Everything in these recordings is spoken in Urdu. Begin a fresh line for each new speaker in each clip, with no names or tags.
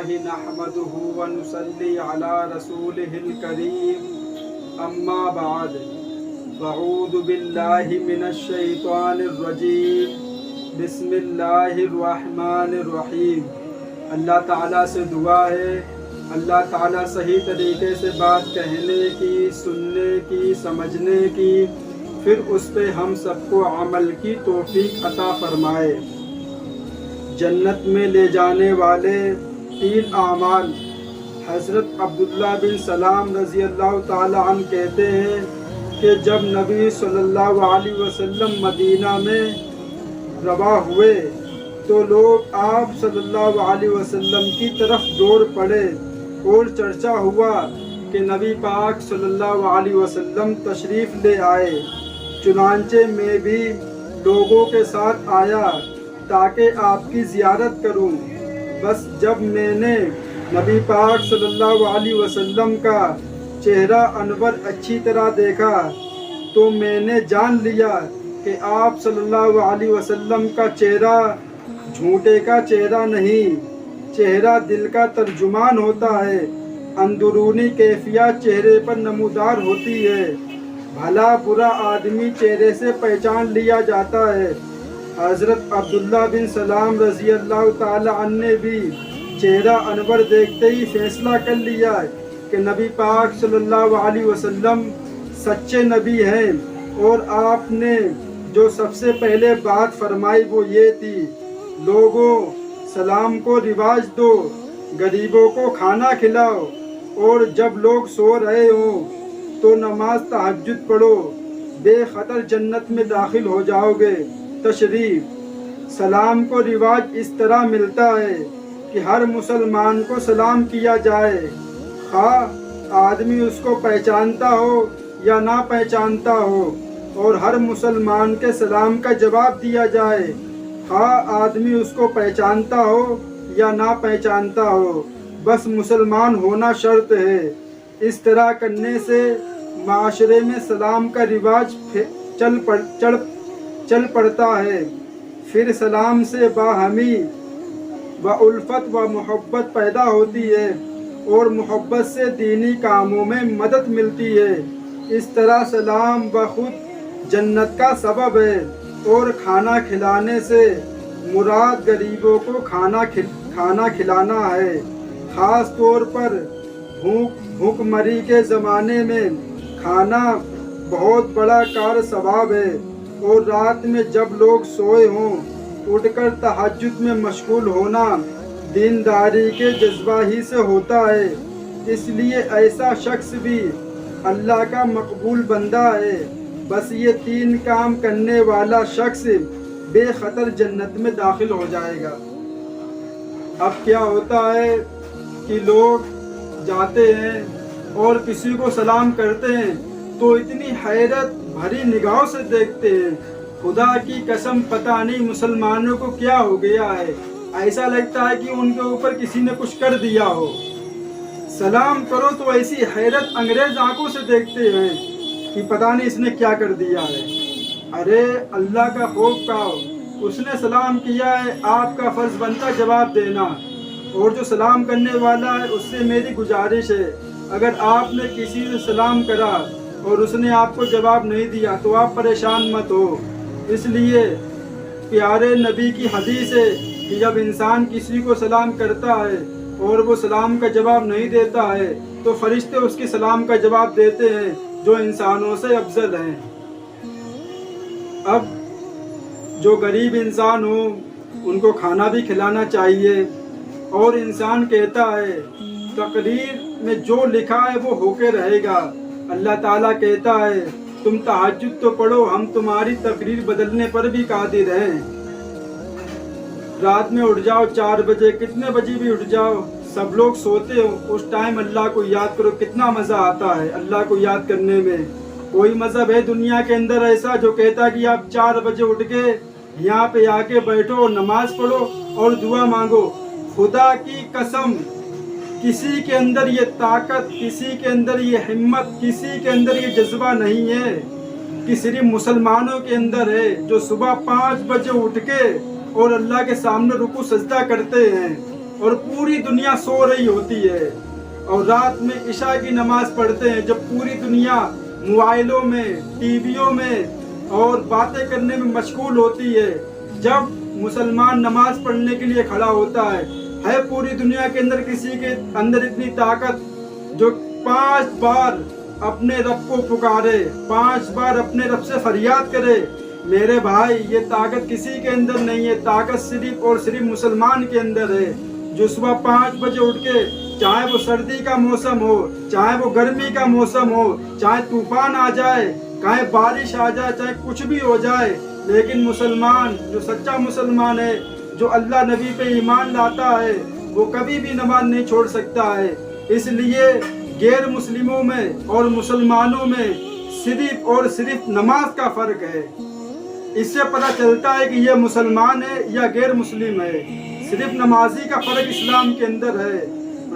للہ نحمدہ ونصلی علی رسولہ الکریم اما بعد اعوذ باللہ من الشیطان الرجیم بسم اللہ الرحمن الرحیم۔ اللہ تعالیٰ سے دعا ہے اللہ تعالیٰ صحیح طریقے سے بات کہنے کی، سننے کی، سمجھنے کی، پھر اس پہ ہم سب کو عمل کی توفیق عطا فرمائے۔ جنت میں لے جانے والے 3 اعمال۔ حضرت عبداللہ بن سلام رضی اللہ تعالی عنہ کہتے ہیں کہ جب نبی صلی اللہ علیہ وسلم مدینہ میں رواں ہوئے تو لوگ آپ صلی اللہ علیہ وسلم کی طرف دوڑ پڑے اور چرچا ہوا کہ نبی پاک صلی اللہ علیہ وسلم تشریف لے آئے۔ چنانچہ میں بھی لوگوں کے ساتھ آیا تاکہ آپ کی زیارت کروں۔ بس جب میں نے نبی پاک صلی اللہ علیہ وسلم کا چہرہ انور اچھی طرح دیکھا تو میں نے جان لیا کہ آپ صلی اللہ علیہ وسلم کا چہرہ جھوٹے کا چہرہ نہیں، چہرہ دل کا ترجمان ہوتا ہے۔ اندرونی کیفیت چہرے پر نمودار ہوتی ہے۔ بھلا برا آدمی چہرے سے پہچان لیا جاتا ہے۔ حضرت عبداللہ بن سلام رضی اللہ تعالی عنہ نے بھی چہرہ انور دیکھتے ہی فیصلہ کر لیا کہ نبی پاک صلی اللہ علیہ وسلم سچے نبی ہیں، اور آپ نے جو سب سے پہلے بات فرمائی وہ یہ تھی، لوگوں سلام کو رواج دو، غریبوں کو کھانا کھلاؤ، اور جب لوگ سو رہے ہوں تو نماز تہجد پڑھو، بے خطر جنت میں داخل ہو جاؤ گے۔ تشریف سلام کو رواج اس طرح ملتا ہے کہ ہر مسلمان کو سلام کیا جائے، خواہ آدمی اس کو پہچانتا ہو یا نہ پہچانتا ہو، اور ہر مسلمان کے سلام کا جواب دیا جائے، خواہ آدمی اس کو پہچانتا ہو یا نہ پہچانتا ہو، بس مسلمان ہونا شرط ہے۔ اس طرح کرنے سے معاشرے میں سلام کا رواج چل پڑتا ہے، پھر سلام سے باہمی و الفت و محبت پیدا ہوتی ہے، اور محبت سے دینی کاموں میں مدد ملتی ہے۔ اس طرح سلام بخود جنت کا سبب ہے، اور کھانا کھلانے سے مراد غریبوں کو کھانا کھلانا ہے۔ خاص طور پر بھوک مری کے زمانے میں کھانا بہت بڑا کار ثواب ہے، اور رات میں جب لوگ سوئے ہوں اٹھ کر تہجد میں مشغول ہونا دینداری کے جذبہ ہی سے ہوتا ہے۔ اس لیے ایسا شخص بھی اللہ کا مقبول بندہ ہے۔ بس یہ 3 کام کرنے والا شخص بے خطر جنت میں داخل ہو جائے گا۔ اب کیا ہوتا ہے کہ لوگ جاتے ہیں اور کسی کو سلام کرتے ہیں تو اتنی حیرت بھری نگاہوں سے دیکھتے ہیں، خدا کی قسم پتہ نہیں مسلمانوں کو کیا ہو گیا ہے، ایسا لگتا ہے کہ ان کے اوپر کسی نے کچھ کر دیا ہو۔ سلام کرو تو ایسی حیرت انگریز آنکھوں سے دیکھتے ہیں کہ پتہ نہیں اس نے کیا کر دیا ہے۔ ارے اللہ کا خوف کھاؤ، اس نے سلام کیا ہے، آپ کا فرض بنتا جواب دینا، اور جو سلام کرنے والا ہے اس سے میری گزارش ہے اگر آپ نے کسی سے سلام کرا اور اس نے آپ کو جواب نہیں دیا تو آپ پریشان مت ہو۔ اس لیے پیارے نبی کی حدیث ہے کہ جب انسان کسی کو سلام کرتا ہے اور وہ سلام کا جواب نہیں دیتا ہے تو فرشتے اس کے سلام کا جواب دیتے ہیں جو انسانوں سے افضل ہیں۔ اب جو غریب انسان ہو ان کو کھانا بھی کھلانا چاہیے، اور انسان کہتا ہے تقریر میں جو لکھا ہے وہ ہو کے رہے گا۔ اللہ تعالیٰ کہتا ہے تم تہجد تو پڑھو، ہم تمہاری تقریر بدلنے پر بھی قادر ہیں۔ رات میں اٹھ جاؤ 4 بجے، کتنے بجے بھی اٹھ جاؤ، سب لوگ سوتے ہو، اس ٹائم اللہ کو یاد کرو، کتنا مزہ آتا ہے اللہ کو یاد کرنے میں۔ کوئی مذہب ہے دنیا کے اندر ایسا جو کہتا کہ آپ 4 بجے اٹھ کے یہاں پہ آ کے بیٹھو، نماز پڑھو اور دعا مانگو؟ خدا کی قسم کسی کے اندر یہ طاقت، کسی کے اندر یہ ہمت، کسی کے اندر یہ جذبہ نہیں ہے کہ صرف مسلمانوں کے اندر ہے جو صبح 5 بجے اٹھ کے اور اللہ کے سامنے رکوع سجدہ کرتے ہیں۔ اور پوری دنیا سو رہی ہوتی ہے، اور رات میں عشاء کی نماز پڑھتے ہیں جب پوری دنیا موبائلوں میں، ٹی ویوں میں اور باتیں کرنے میں مشغول ہوتی ہے، جب مسلمان نماز پڑھنے کے لیے کھڑا ہوتا ہے پوری دنیا کے اندر کسی کے اندر اتنی طاقت جو 5 بار اپنے رب کو پکارے، 5 بار اپنے رب سے فریاد کرے؟ میرے بھائی، یہ طاقت کسی کے اندر نہیں ہے، طاقت صرف اور صرف مسلمان کے اندر ہے، جو صبح 5 بجے اٹھ کے، چاہے وہ سردی کا موسم ہو، چاہے وہ گرمی کا موسم ہو، چاہے طوفان آ جائے، چاہے بارش آ جائے، چاہے کچھ بھی ہو جائے، لیکن مسلمان جو سچا مسلمان ہے، جو اللہ نبی پہ ایمان لاتا ہے، وہ کبھی بھی نماز نہیں چھوڑ سکتا ہے۔ اس لیے غیر مسلموں میں اور مسلمانوں میں صرف اور صرف نماز کا فرق ہے۔ اس سے پتہ چلتا ہے کہ یہ مسلمان ہے یا غیر مسلم ہے، صرف نمازی کا فرق اسلام کے اندر ہے۔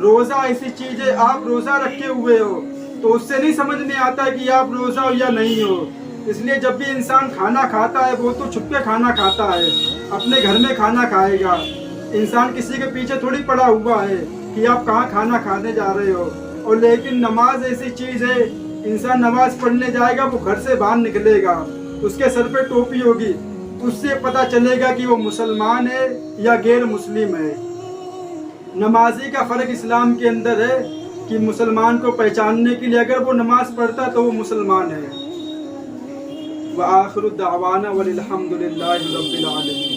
روزہ ایسی چیز ہے، آپ روزہ رکھے ہوئے ہو تو اس سے نہیں سمجھ میں آتا کہ آپ روزہ ہو یا نہیں ہو۔ اس لیے جب بھی انسان کھانا کھاتا ہے وہ تو چھپ کے کھانا کھاتا ہے، اپنے گھر میں کھانا کھائے گا۔ انسان کسی کے پیچھے تھوڑی پڑا ہوا ہے کہ آپ کہاں کھانا کھانے جا رہے ہو۔ اور لیکن نماز ایسی چیز ہے، انسان نماز پڑھنے جائے گا، وہ گھر سے باہر نکلے گا، اس کے سر پہ ٹوپی ہوگی، اس سے پتہ چلے گا کہ وہ مسلمان ہے یا غیر مسلم ہے۔ نمازی کا فرق اسلام کے اندر ہے کہ مسلمان کو پہچاننے کے لیے اگر وہ نماز پڑھتا تو وہ مسلمان ہے۔ وآخر دعوانا والحمد للہ رب العالمین۔